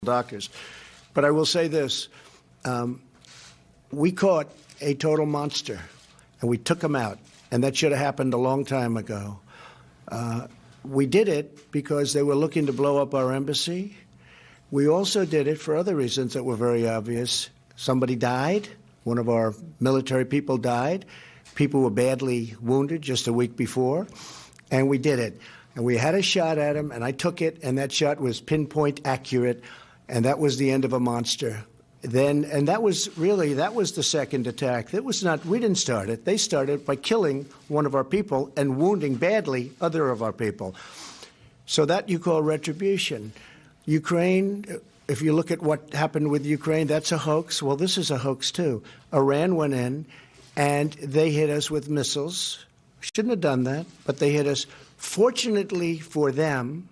doctors. But I will say this. We caught a total monster, and we took him out, and that should have happened a long time ago. We did it because they were looking to blow up our embassy. We also did it for other reasons that were very obvious. Somebody died. One of our military people died. People were badly wounded just a week before, and we did it. And we had a shot at him, and I took it, and that shot was pinpoint accurate, and that was the end of a monster. And that was the second attack. That was not, we didn't start it. They started by killing one of our people and wounding badly other of our people. So that you call retribution. Ukraine, if you look at what happened with Ukraine, that's a hoax. Well, this is a hoax too. Iran went in and they hit us with missiles. Shouldn't have done that, but they hit us. Fortunately for them,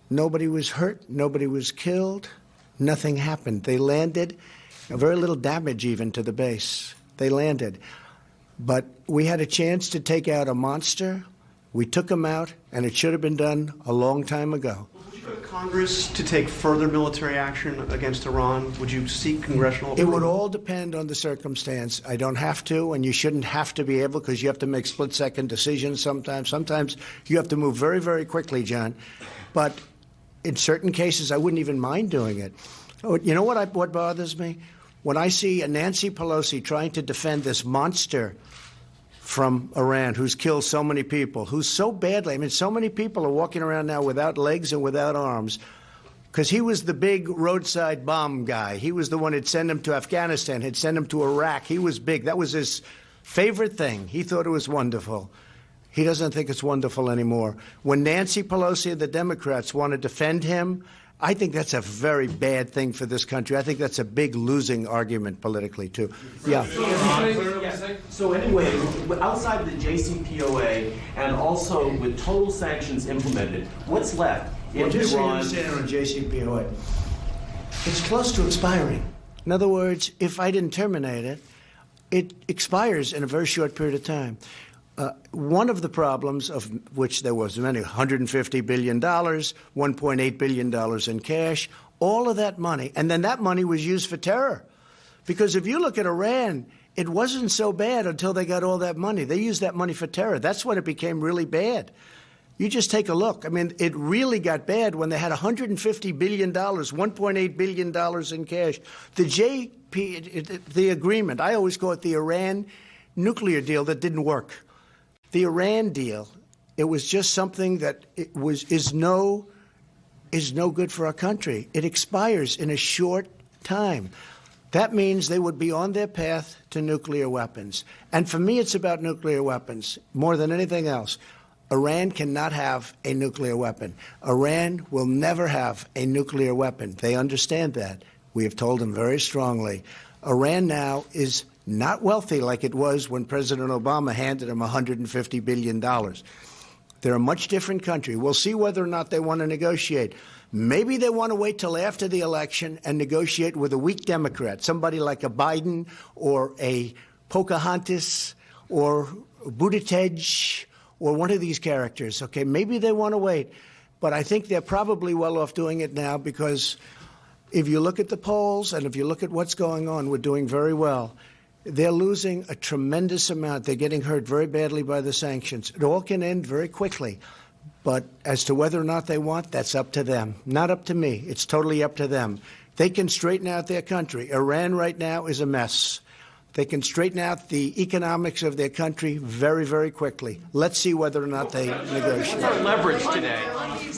nobody was hurt, nobody was killed. Nothing happened. They landed, very little damage even to the base. They landed. But we had a chance to take out a monster. We took him out, and it should have been done a long time ago. Would you go to Congress to take further military action against Iran? Would you seek congressional approval? It would all depend on the circumstance. I don't have to, and you shouldn't have to be able, because you have to make split-second decisions sometimes. Sometimes you have to move very, very quickly, John. But in certain cases, I wouldn't even mind doing it. You know what bothers me? When I see a Nancy Pelosi trying to defend this monster from Iran who's killed so many people, who's so badly, I mean, so many people are walking around now without legs and without arms, because he was the big roadside bomb guy. He was the one who'd send them to Afghanistan, had sent them to Iraq. He was big. That was his favorite thing. He thought it was wonderful. He doesn't think it's wonderful anymore. When Nancy Pelosi and the Democrats want to defend him, I think that's a very bad thing for this country. I think that's a big losing argument politically, too. Yeah. So anyway, outside of the JCPOA and also with total sanctions implemented, what's left? Well, just so you understand on JCPOA, it's close to expiring. In other words, if I didn't terminate it, it expires in a very short period of time. One of the problems, of which there was many, $150 billion, $1.8 billion in cash, all of that money, and then that money was used for terror. Because if you look at Iran, it wasn't so bad until they got all that money. They used that money for terror. That's when it became really bad. You just take a look. I mean, it really got bad when they had $150 billion, $1.8 billion in cash. The agreement, I always call it the Iran nuclear deal that didn't work. The Iran deal, it was just something that is no good for our country. It expires in a short time. That means they would be on their path to nuclear weapons. And for me, it's about nuclear weapons more than anything else. Iran cannot have a nuclear weapon. Iran will never have a nuclear weapon. They understand that. We have told them very strongly. Iran now is not wealthy like it was when President Obama handed them $150 billion. They're a much different country. We'll see whether or not they want to negotiate. Maybe they want to wait till after the election and negotiate with a weak Democrat, somebody like a Biden or a Pocahontas or Buttigieg or one of these characters. Okay, maybe they want to wait. But I think they're probably well off doing it now, because if you look at the polls and if you look at what's going on, we're doing very well. They're losing a tremendous amount. They're getting hurt very badly by the sanctions. It all can end very quickly. But as to whether or not they want, that's up to them. Not up to me. It's totally up to them. They can straighten out their country. Iran right now is a mess. They can straighten out the economics of their country very, very quickly. Let's see whether or not they negotiate. What's our leverage today?